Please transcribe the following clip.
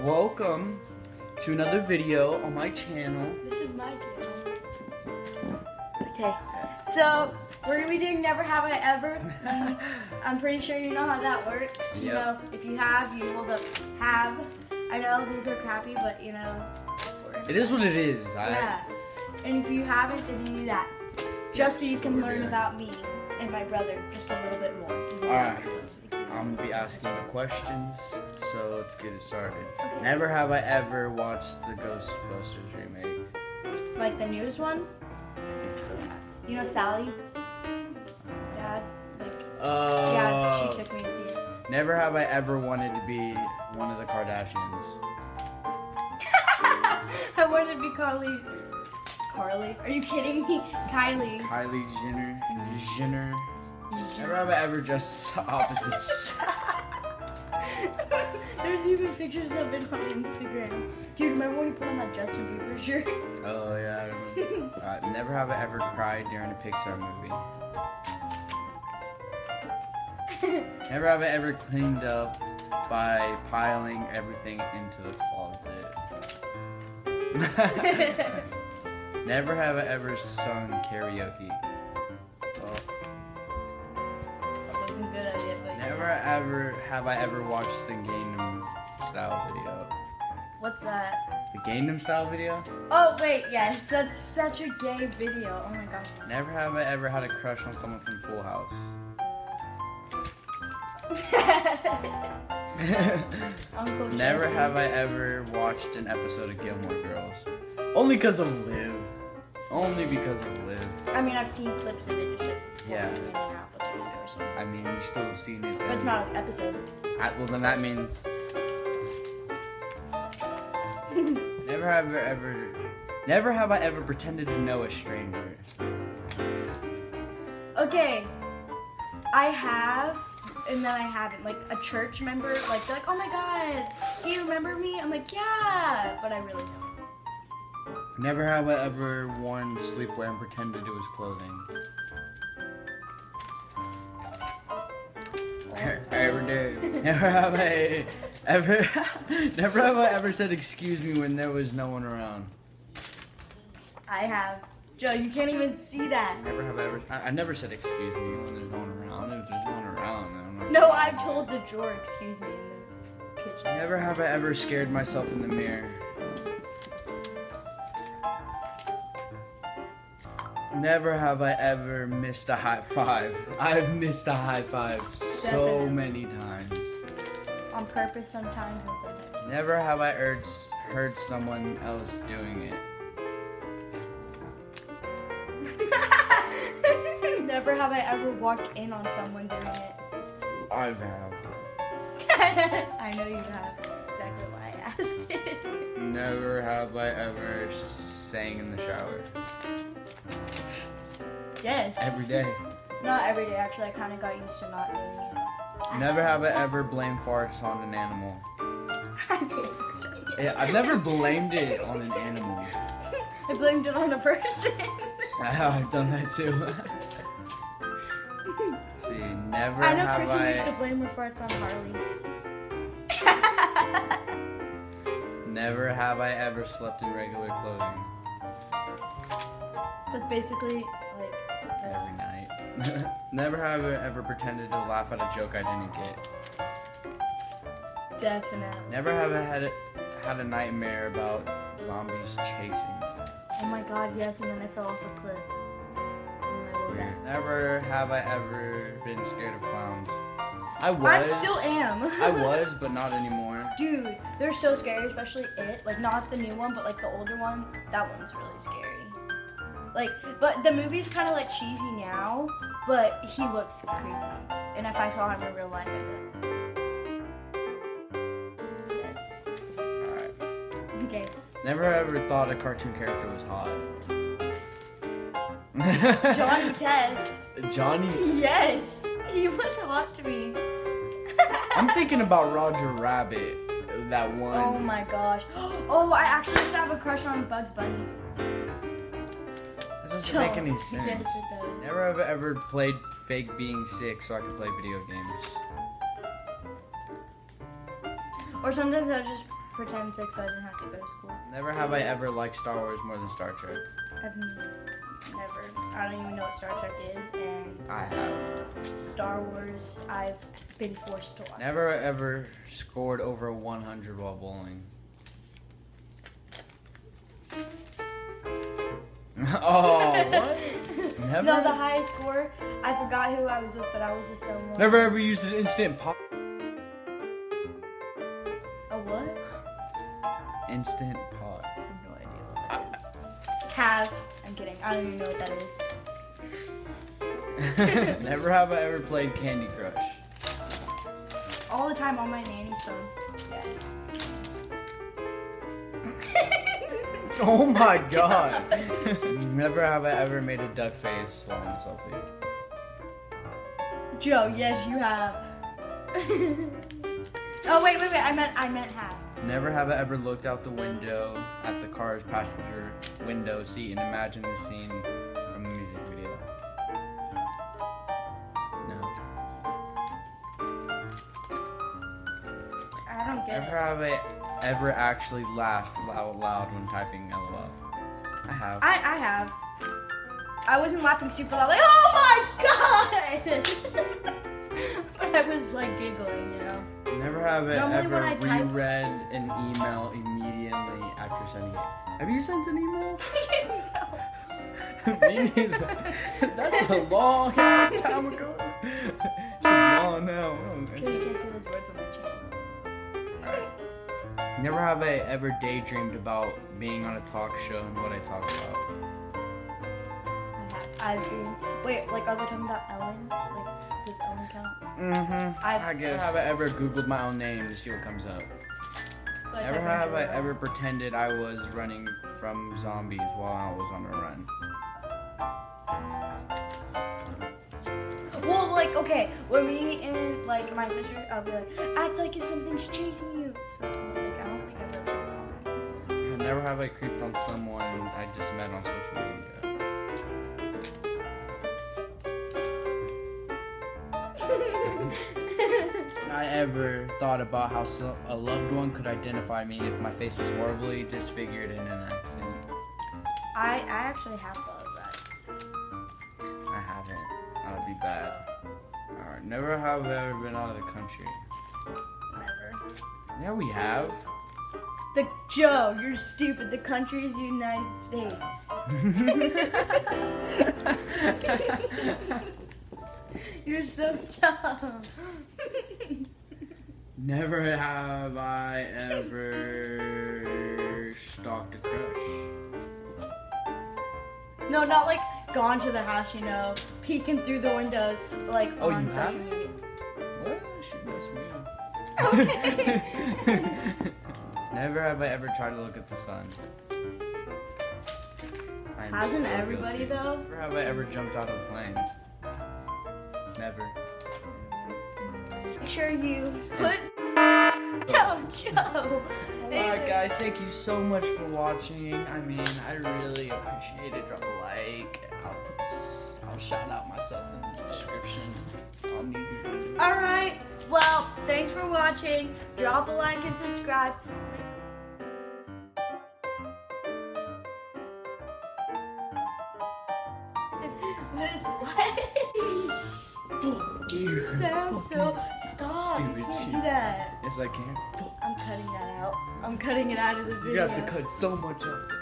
Welcome to another video on my channel. This is my channel. Okay, so we're gonna be doing Never Have I Ever. I'm pretty sure you know how that works. Yep. You know, if you have, you hold up have. I know these are crappy, but you know. It is what it is. Yeah. And if you haven't, then you do that. Just so you can we're learn doing. about me and my brother just a little bit more. Alright. I'm gonna be asking the questions, so let's get it started. Never have I ever watched the Ghostbusters remake. Like the newest one? You know Sally? Dad? Like, yeah, she took me to see it. Never have I ever wanted to be one of the Kardashians. I wanted to be Carly. Carly? Are you kidding me? Kylie. Kylie Jenner. Never have I ever dressed opposites. There's even pictures of it on Instagram. Dude, remember when you put on that Justin Bieber shirt? Oh yeah, I remember. Never have I ever cried during a Pixar movie. Never have I ever cleaned up by piling everything into the closet. Never have I ever sung karaoke. Well, I wasn't good at it, but never ever have I ever watched the Gangnam Style video. what's that? The Gangnam Style video? Oh wait, yes, that's such a gay video. Oh my gosh. Never have I ever had a crush on someone from Full House. Uncle Never Jesse. have I ever watched an episode of Gilmore Girls. Only because of Liv. Only because of Liv. I mean, I've seen clips of it just like Yeah. in and out, but I've never seen it. I mean, you still have seen it. But it's not an episode. Well, then that means never have I ever pretended to know a stranger. Okay, I have, and then I haven't. Like a church member, like they're like, "Oh my God, do you remember me?" I'm like, "Yeah," but I really don't. Never have I ever worn sleepwear and pretended it was clothing. Every day. Never have I ever said excuse me when there was no one around. I have. Joe, you can't even see that. Never have I ever. I never said excuse me when there's no one around. If there's no one around, then I'm not. No, I've told the drawer, "Excuse me," in the kitchen. Never have I ever scared myself in the mirror. Never have I ever missed a high five. I've missed a high five so Definitely. many times. On purpose sometimes and sometimes. Never have I heard someone else doing it. Never have I ever walked in on someone doing it. I have. I know you have. Exactly why I asked it. Never have I ever sang in the shower. Yes. Every day. Not every day, actually. I kind of got used to not doing it. Never have I ever blamed farts on an animal. I've never done it. Yeah, I've never blamed it on an animal. I blamed it on a person. I've done that too. Let's see, never I know have Kristen used to I blame her farts on Harley. never have I ever slept in regular clothing. That's basically like Every night. Never have I ever pretended to laugh at a joke I didn't get. definitely. Never have I had a nightmare about zombies chasing me. Oh my God, yes, and then I fell off a cliff. And I woke Weird. up. Never have I ever been scared of clowns. I was. I still am. I was, but not anymore. Dude, they're so scary, especially it. Like, not the new one, but like the older one. That one's really scary. Like, but the movie's kind of like cheesy now, but he looks creepy. And if I saw him in real life, I would. Alright. Okay. Never ever thought a cartoon character was hot. Johnny Test. Johnny? Yes, he was hot to me. I'm thinking about Roger Rabbit. That one. Oh my gosh. Oh, I actually used to have a crush on Bugs Bunny. That doesn't make any Yes, sense. it does. Never have I ever played fake being sick so I could play video games. Or sometimes I'll just pretend sick so I didn't have to go to school. Never have I ever liked Star Wars more than Star Trek. I've never. I don't even know what Star Trek is, and I have. Star Wars I've been forced to watch. Never ever scored over 100 while bowling. Oh, what? Never? No, the highest score, I forgot who I was with, but I was with someone. Never ever used an instant pot. A what? Instant pot. I have no idea what that is. Have. I'm kidding. I don't even know what that is. Never have I ever played Candy Crush. All the time on my nanny's phone. Yeah. Oh my god. Never have I ever made a duck face while on a selfie. Joe, yes you have. Oh wait, I meant have. Never have I ever looked out the window at the car's passenger window seat and imagined the scene from a music video. No. I don't get Never it. have I ever actually laughed out loud when typing LOL. I have. I have. I wasn't laughing super loud, like, oh my god! But I was like giggling, you know. Never have I Normally when I ever type- reread an email immediately after sending it. Have you sent an email? Me neither. That's a long ass time ago. She's long now. Because you can't say those words on my channel. Never have I ever daydreamed about being on a talk show and what I talk about. I've dreamed. Wait, like, are they talking about Ellen? Like, does Ellen count? Mm-hmm. I guess. Never have I ever Googled my own name to see what comes up. So I Never type have I Angela. ever pretended I was running from zombies while I was on a run. Well, like, okay, when me and, like, my sister, I'll be like, act like if something's chasing you. So, like, I don't think I've ever said something. Never have I creeped on someone I just met on social media. I ever thought about how a loved one could identify me if my face was horribly disfigured in an accident. I actually have thought of that. I haven't. That would be bad. Alright, never have I ever been out of the country. Never. Yeah, we have. Joe, you're stupid. The country is United States. You're so dumb. Never have I ever stalked a crush. No, not like gone to the house, you know, peeking through the windows, but like Oh, on you social have? media. What? She messed me up. Okay. Never have I ever tried to look at the sun. I'm Hasn't so everybody guilty. though? Never have I ever jumped out of a plane. Never. Make sure you put Joe. Alright guys, thank you so much for watching. I mean, I really appreciate it. Drop a like. I'll shout out myself in the description. I'll need you to do it. Alright, well, thanks for watching. Drop a like and subscribe. This what? You sound so stop. Stupid You can't shit. do that. Yes, I can. I'm cutting that out. I'm cutting it out of the video. You have to cut so much of it.